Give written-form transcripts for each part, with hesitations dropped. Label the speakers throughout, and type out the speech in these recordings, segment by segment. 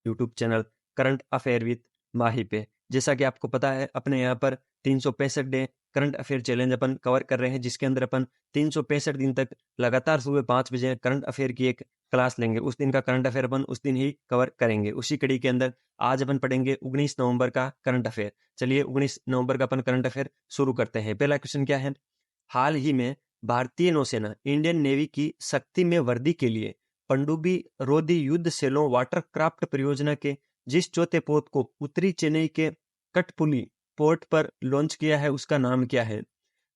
Speaker 1: YouTube channel current affair with Mahi पे। जैसा कि आपको पता है, अपने यहाँ पर 365 डे करंट अफेयर चैलेंज अपन कवर कर रहे हैं, जिसके अंदर अपन 365 दिन तक लगातार सुबह 5 बजे करंट अफेयर की एक क्लास लेंगे। उस दिन का करंट अफेयर अपन उस दिन ही कवर करेंगे। उसी कड़ी के अंदर आज अपन पढ़ेंगे 19 नवंबर का करंट अफेयर। चलिए 19 नवंबर का अपन करंट अफेयर शुरू करते हैं। पहला क्वेश्चन क्या है? हाल ही में भारतीय नौसेना इंडियन नेवी की शक्ति में वृद्धि के लिए पनडुब्बी रोधी युद्ध सेलों वाटरक्राफ्ट परियोजना के जिस चौथे पोत को उत्तरी चेन्नई के कठपुली पोर्ट पर लॉन्च किया है, उसका नाम क्या है?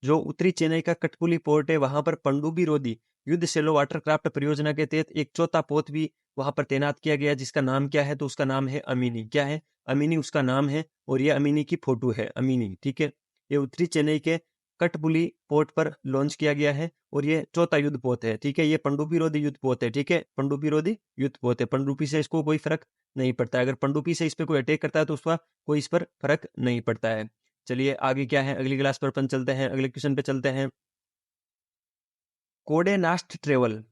Speaker 1: जो उत्तरी चेन्नई का कठपुली पोर्ट है, वहां पर पनडुब्बी रोधी युद्ध सेलो वाटरक्राफ्ट परियोजना के तहत एक चौथा पोत भी वहां पर तैनात किया गया, जिसका नाम क्या है? तो उसका नाम है अमीनी। क्या है? अमीनी उसका नाम है, और ये अमीनी की फोटो है, अमीनी। ठीक है, ये उत्तरी चेन्नई के कठपुली पोर्ट पर लॉन्च किया गया है, और ये चौथा युद्ध पोत है। ठीक है, ये पनडुब्बी रोधी युद्ध पोत है। ठीक है, पनडुब्बी रोधी युद्ध पोत है। पनडुब्बी से इसको कोई फर्क नहीं पड़ता है। अगर पनडुब्बी से इस पर कोई अटैक करता है तो उसका कोई इस पर फर्क नहीं पड़ता है। चलिए आगे क्या है, अगली क्लास पर अपन चलते हैं, अगले क्वेश्चन पे चलते हैं। कोडे नास्ट ट्रेवल,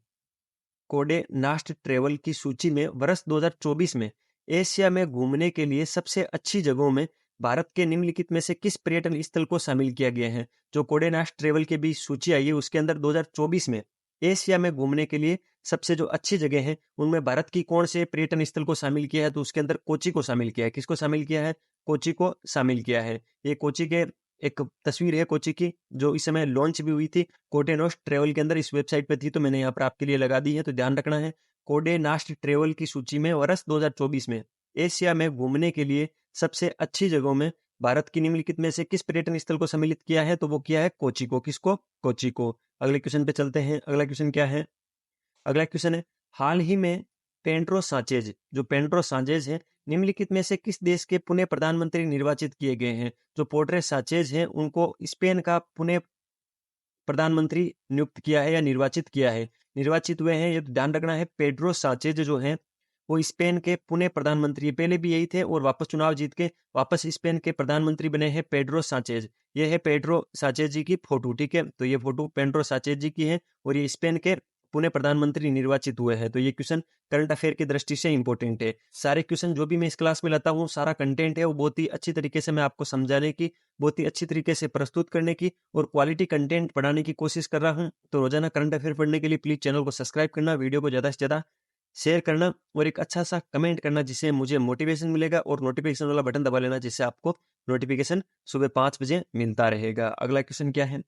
Speaker 1: कोडे नास्ट ट्रेवल की सूची में वर्ष 2024 में एशिया में घूमने के लिए सबसे अच्छी जगहों में भारत के निम्नलिखित में से किस पर्यटन स्थल को शामिल किया गया है? जो कोडे नास्ट ट्रेवल के बीच सूची आई है, उसके अंदर 2024 में एशिया में घूमने के लिए सबसे जो अच्छी जगह है, उनमें भारत की कौन से पर्यटन स्थल को शामिल किया है? तो उसके अंदर कोची को शामिल किया है। किसको शामिल किया है? कोची को शामिल किया है। ये कोची के एक तस्वीर है कोची की, जो इस समय लॉन्च भी हुई थी कोडे नास्ट ट्रेवल के अंदर, इस वेबसाइट पे थी, तो मैंने यहाँ पर आपके लिए लगा दी है, तो ध्यान रखना है। कोडे नास्ट ट्रेवल की सूची में वर्ष 2024 में एशिया में घूमने के लिए सबसे अच्छी जगहों में भारत की निम्नलिखित में से किस पर्यटन स्थल को सम्मिलित किया है? तो वो किया है कोची को। किसको? कोची को। अगले क्वेश्चन पे चलते हैं। अगला क्वेश्चन क्या है? अगला क्वेश्चन है, हाल ही में पेड्रो सांचेज, जो पेड्रो सांचेज है, निम्नलिखित में से किस देश के पुनः प्रधानमंत्री निर्वाचित किए गए हैं? जो पेड्रो सांचेज हैं, उनको स्पेन का पुनः प्रधानमंत्री नियुक्त किया है या निर्वाचित किया है? निर्वाचित हुए हैं, ये तो ध्यान रखना है। पेड्रो सांचेज जो है वो स्पेन के पुनः प्रधानमंत्री, पहले भी यही थे और वापस चुनाव जीत के वापस स्पेन के प्रधानमंत्री बने हैं पेड्रो सांचेज। ये है पेड्रो सांचेज जी की फोटो। ठीक है, तो ये फोटो पेड्रो सांचेज जी की है, और ये स्पेन के पुनः प्रधानमंत्री निर्वाचित हुए हैं। तो ये क्वेश्चन करंट अफेयर की दृष्टि से इंपॉर्टेंट है। सारे क्वेश्चन जो भी मैं इस क्लास में लाता हूँ, सारा कंटेंट है वो बहुत ही अच्छी तरीके से मैं आपको समझाने की, बहुत ही अच्छी तरीके से प्रस्तुत करने की और क्वालिटी कंटेंट पढ़ाने की कोशिश कर रहा हूँ। तो रोजाना करंट अफेयर पढ़ने के लिए प्लीज चैनल को सब्सक्राइब करना, वीडियो को ज्यादा से ज्यादा शेयर करना, और एक अच्छा सा कमेंट करना, जिससे मुझे मोटिवेशन मिलेगा, और नोटिफिकेशन वाला बटन दबा लेना, जिससे आपको नोटिफिकेशन सुबह 5 बजे मिलता रहेगा। अगला क्वेश्चन क्या है?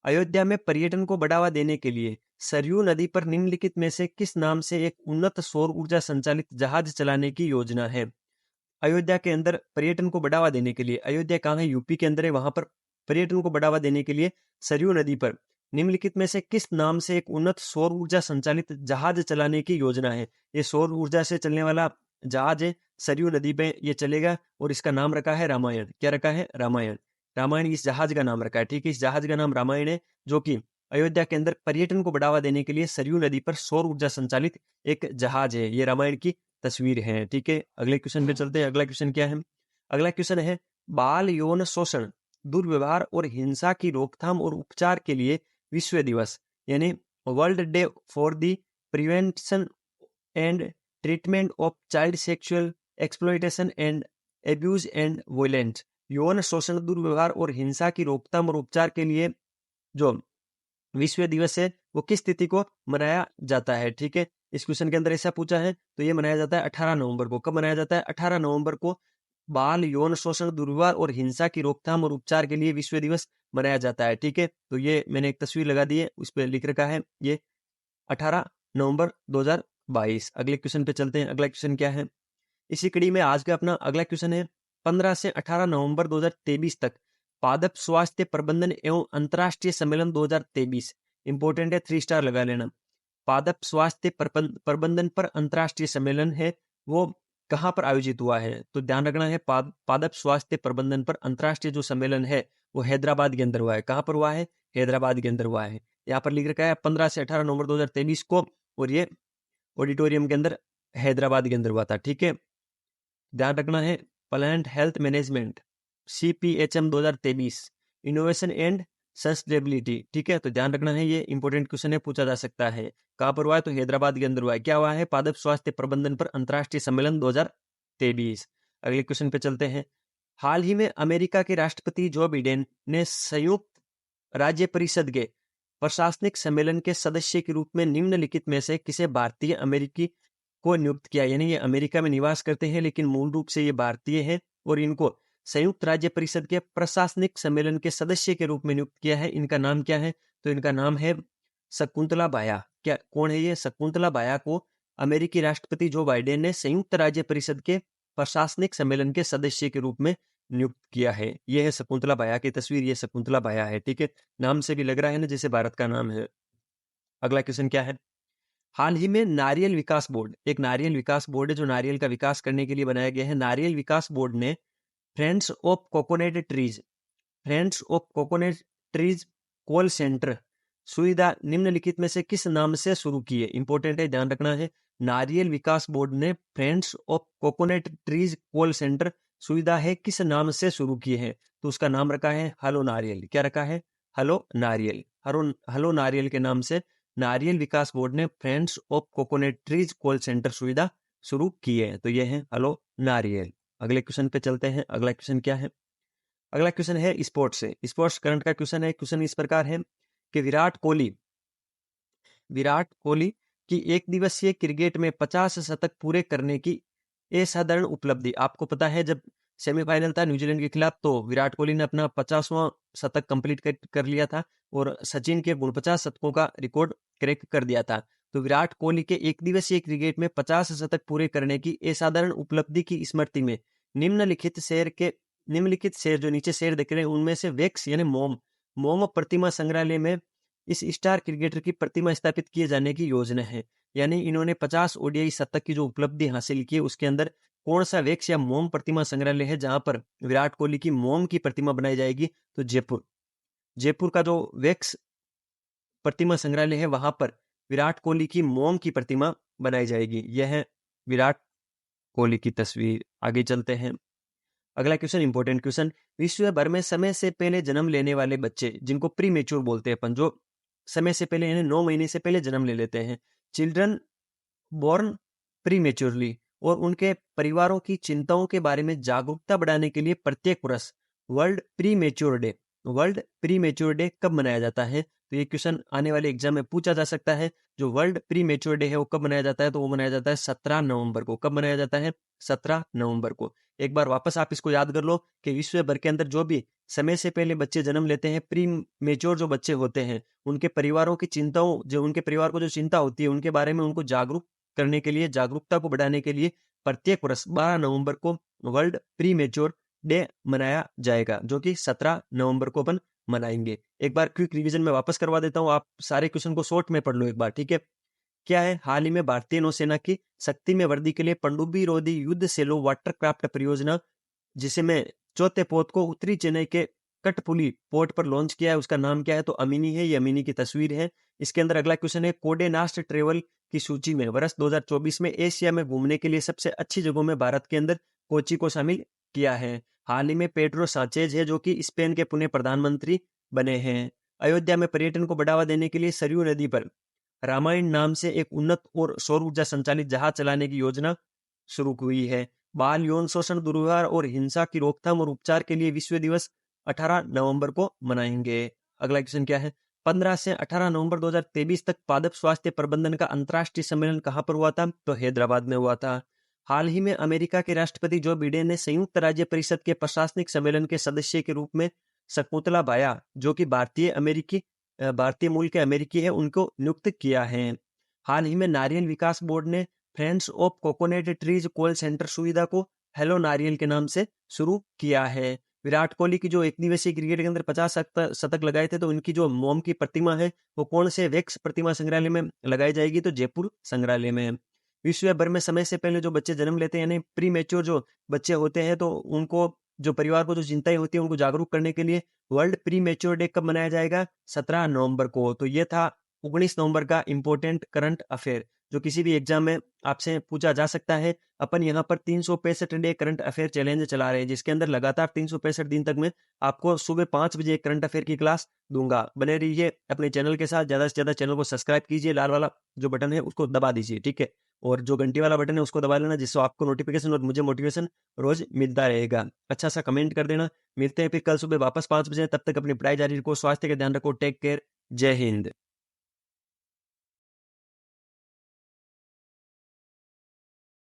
Speaker 1: अयोध्या में पर्यटन को बढ़ावा देने के लिए सरयू नदी पर निम्नलिखित में से किस नाम से एक उन्नत सौर ऊर्जा संचालित जहाज चलाने की योजना है? अयोध्या के अंदर पर्यटन को बढ़ावा देने के लिए, अयोध्या कहाँ है? यूपी के अंदर है। वहां पर पर्यटन को बढ़ावा देने के लिए सरयू नदी पर निम्नलिखित में से किस नाम से एक उन्नत सौर ऊर्जा संचालित जहाज चलाने की योजना है? ये सौर ऊर्जा से चलने वाला जहाज है, सरयू नदी पे ये चलेगा, और इसका नाम रखा है रामायण। क्या रखा है? रामायण। रामायण इस जहाज का नाम रखा है। ठीक है, इस जहाज का नाम रामायण है, जो कि अयोध्या के अंदर पर्यटन को बढ़ावा देने के लिए सरयू नदी पर सौर ऊर्जा संचालित एक जहाज है। ये रामायण की तस्वीर है। ठीक है, अगले क्वेश्चन पे चलते हैं। अगला क्वेश्चन क्या है? अगला क्वेश्चन है, बाल यौन शोषण, दुर्व्यवहार और हिंसा की रोकथाम और उपचार के लिए विश्व दिवस, यानी world day for the prevention and treatment of child sexual exploitation and abuse and violence, यौन शोषण, दुर्व्यवहार और हिंसा की रोकथाम और उपचार के लिए जो विश्व दिवस है, वो किस तिथि को मनाया जाता है? ठीक है, इस क्वेश्चन के अंदर ऐसा पूछा है, तो ये मनाया जाता है 18 नवंबर को। कब मनाया जाता है? 18 नवंबर को बाल यौन शोषण, दुर्व्यवहार और हिंसा की रोकथाम और उपचार के लिए विश्व दिवस मनाया जाता है। ठीक है, तो ये मैंने एक तस्वीर लगा दी है, उस पर लिख रखा है ये 18 नवंबर 2022। अगले क्वेश्चन पे चलते हैं। अगला क्वेश्चन क्या है? इसी कड़ी में आज का अपना अगला क्वेश्चन है, 15 से 18 नवंबर 2023 तक पादप स्वास्थ्य प्रबंधन एवं अंतर्राष्ट्रीय सम्मेलन 2023, इंपोर्टेंट है, 3 स्टार लगा लेना। पादप स्वास्थ्य प्रबंधन पर अंतर्राष्ट्रीय सम्मेलन है, वो कहाँ पर आयोजित हुआ है? तो ध्यान रखना है, पादप स्वास्थ्य प्रबंधन पर अंतर्राष्ट्रीय जो सम्मेलन है वो हैदराबाद के अंदर हुआ है। कहाँ पर हुआ है? हैदराबाद के अंदर हुआ है। यहाँ पर लिख रखा है 15 से 18 नवंबर 2023 को, और ये ऑडिटोरियम के अंदर हैदराबाद के अंदर हुआ था। ठीक है, ध्यान रखना है, plant health management CPHM 2023, innovation and sustainability. ठीक है, तो ध्यान रखना है, ये इंपॉर्टेंट क्वेश्चन है, पूछा जा सकता है। कहाँ पर हुआ है? तो हैदराबाद के अंदर हुआ है। क्या हुआ है? पादप स्वास्थ्य प्रबंधन पर अंतर्राष्ट्रीय सम्मेलन 2023। अगले क्वेश्चन पे चलते हैं। हाल ही में अमेरिका के राष्ट्रपति जो बाइडेन ने संयुक्त राज्य परिषद के प्रशासनिक सम्मेलन के सदस्य के रूप में निम्नलिखित में से किसे भारतीय अमेरिकी को नियुक्त किया। यानी ये अमेरिका में निवास करते हैं लेकिन मूल रूप से ये भारतीय हैं और इनको संयुक्त राज्य परिषद के प्रशासनिक सम्मेलन के सदस्य के रूप में नियुक्त किया है। इनका नाम क्या है? तो इनका नाम है शकुंतला बाया। क्या कौन है ये? शकुंतला बाया को अमेरिकी राष्ट्रपति जो बाइडेन ने संयुक्त राज्य परिषद के प्रशासनिक सम्मेलन के सदस्य के रूप में नियुक्त किया है। यह है शकुंतला बाया की तस्वीर। ये शकुंतला बाया है, ठीक है। नाम से भी लग रहा है ना जैसे भारत का नाम है। अगला क्वेश्चन क्या है? हाल ही में नारियल विकास बोर्ड, एक नारियल विकास बोर्ड है जो नारियल का विकास करने के लिए बनाया गया है। नारियल विकास बोर्ड ने friends of coconut trees, friends of coconut trees call centre सुविधा निम्नलिखित में से किस नाम से शुरू की है? इंपॉर्टेंट है, ध्यान रखना है। नारियल विकास बोर्ड ने friends of coconut trees call centre सुविधा है किस नाम से शुरू की है? तो उसका नाम रखा है हेलो नारियल। क्या रखा है? हेलो नारियल। हेलो नारियल के नाम से नारियल विकास बोर्ड ने friends of coconut trees call centre सुविधा शुरू की है। तो यह है हेलो नारियल। अगले क्वेश्चन पे चलते हैं। अगला क्वेश्चन क्या है? अगला क्वेश्चन है स्पोर्ट्स से, स्पोर्ट्स करंट का क्वेश्चन है। क्वेश्चन इस प्रकार है कि विराट कोहली की एक दिवसीय क्रिकेट में 50 शतक पूरे करने की असाधारण उपलब्धि। आपको पता है जब सेमीफाइनल था न्यूजीलैंड के खिलाफ तो विराट कोहली ने अपना 50वां शतक कंप्लीट कर लिया था और सचिन के 49 शतकों का रिकॉर्ड क्रैक कर दिया था। तो विराट कोहली के एक दिवसीय क्रिकेट में 50 शतक पूरे करने की असाधारण उपलब्धि की स्मृति में निम्नलिखित शहर जो नीचे शहर दिख रहे हैं उनमें से वैक्स यानी मोम प्रतिमा संग्रहालय में इस स्टार क्रिकेटर की प्रतिमा स्थापित किए जाने की योजना है। यानी इन्होंने 50 ओडीआई शतक की जो उपलब्धि हासिल की है उसके अंदर कौन सा वैक्स या मोम प्रतिमा संग्रहालय है जहां पर विराट कोहली की मोम की प्रतिमा बनाई जाएगी? तो जयपुर का जो वैक्स प्रतिमा संग्रहालय है वहां पर विराट कोहली की मोम की प्रतिमा बनाई जाएगी। यह है विराट कोहली की तस्वीर। आगे चलते हैं। अगला क्वेश्चन इंपॉर्टेंट क्वेश्चन। विश्व भर में समय से पहले जन्म लेने वाले बच्चे जिनको प्री मेच्योर बोलते हैं अपन, जो समय से पहले यानी 9 महीने से पहले जन्म ले लेते हैं, चिल्ड्रन बोर्न प्री मेच्योरली, और उनके परिवारों की चिंताओं के बारे में जागरूकता बढ़ाने के लिए प्रत्येक वर्ष वर्ल्ड प्री मेच्योर डे कब मनाया जाता है? तो ये क्वेश्चन आने वाले एग्जाम में पूछा जा सकता है। जो वर्ल्ड प्री मेच्योर डे है वो कब मनाया जाता है? तो वो मनाया जाता है 17 नवंबर को। कब मनाया जाता है? 17 नवंबर को। एक बार वापस आप इसको याद कर लो कि विश्व भर के अंदर जो भी समय से पहले बच्चे जन्म लेते हैं, प्री मेच्योर जो बच्चे होते हैं, उनके परिवारों की चिंताओं, जो उनके परिवार को जो चिंता होती है उनके बारे में उनको जागरूक करने के लिए, जागरूकता को बढ़ाने के लिए प्रत्येक वर्ष 12 नवंबर को वर्ल्ड प्री मेच्योर डे मनाया जाएगा, जो कि 17 नवंबर को अपन मनाएंगे। एक बार क्विक रिवीजन में वापस करवा देता हूं, आप सारे क्वेश्चन को शॉर्ट में पढ़ लो एक बार, ठीक है। क्या है? हाल ही में भारतीय नौसेना की शक्ति में वृद्धि के लिए पनडुब्बी रोधी युद्ध सेलो वाटरक्राफ्ट परियोजना, जिसे मैं चौथे पोत को उत्तरी चेन्नई के कटपुली पोर्ट पर लॉन्च किया है, उसका नाम क्या है? तो अमिनी है। ये अमिनी की तस्वीर है। इसके अंदर अगला क्वेश्चन है कोडे नास्ट ट्रेवल की सूची में वर्ष 2024 में एशिया में घूमने के लिए सबसे अच्छी जगहों में भारत के अंदर कोची को शामिल किया है। हाल ही में पेड्रो सांचेज है जो कि स्पेन के पुनः प्रधानमंत्री बने हैं। अयोध्या में पर्यटन को बढ़ावा देने के लिए सरयू नदी पर रामायण नाम से एक उन्नत और सौर ऊर्जा संचालित जहाज चलाने की योजना शुरू हुई है। बाल यौन शोषण, दुर्व्यवहार और हिंसा की रोकथाम और उपचार के लिए विश्व दिवस 18 नवंबर को मनाएंगे। अगला क्वेश्चन क्या है? 15 से 18 नवंबर 2023 तक पादप स्वास्थ्य प्रबंधन का अंतर्राष्ट्रीय सम्मेलन कहां पर हुआ था? तो हैदराबाद में हुआ था। हाल ही में अमेरिका के राष्ट्रपति जो बाइडेन ने संयुक्त राज्य परिषद के प्रशासनिक सम्मेलन के सदस्य के रूप में शकुंतला बाया, जो कि भारतीय मूल के अमेरिकी है, उनको नियुक्त किया है। हाल ही में नारियल विकास बोर्ड ने friends of coconut trees call centre सुविधा को हेलो नारियल के नाम से शुरू किया है। विराट कोहली की जो एक दिवसीय क्रिकेट के अंदर 50 शतक लगाए थे, तो इनकी जो मोम की प्रतिमा है वो कौन से वैक्स प्रतिमा संग्रहालय में लगाई जाएगी? तो जयपुर संग्रहालय में। विश्व भर में समय से पहले जो बच्चे जन्म लेते हैं यानी प्री मेच्योर जो बच्चे होते हैं, तो उनको जो परिवार को जो चिंताएं होती है उनको जागरूक करने के लिए वर्ल्ड प्री मेच्योर डे कब मनाया जाएगा? 17 नवंबर को। तो ये था 19 नवंबर का इंपॉर्टेंट करंट अफेयर जो किसी भी एग्जाम में आपसे पूछा जा सकता है। अपन यहाँ पर 365 डे करंट अफेयर चैलेंज चला रहे हैं, जिसके अंदर लगातार 365 दिन तक में आपको सुबह 5 बजे करंट अफेयर की क्लास दूंगा। बने रहिए अपने चैनल के साथ, ज्यादा से ज्यादा चैनल को सब्सक्राइब कीजिए, लाल वाला जो बटन है उसको दबा दीजिए, ठीक है। और जो घंटी वाला बटन है उसको दबा लेना, जिससे आपको नोटिफिकेशन और मुझे मोटिवेशन रोज मिलता रहेगा। अच्छा सा कमेंट कर देना। मिलते हैं फिर कल सुबह वापस 5 बजे। तब तक अपनी पढ़ाई जारी रखो, स्वास्थ्य का ध्यान रखो। Take care. जय हिंद।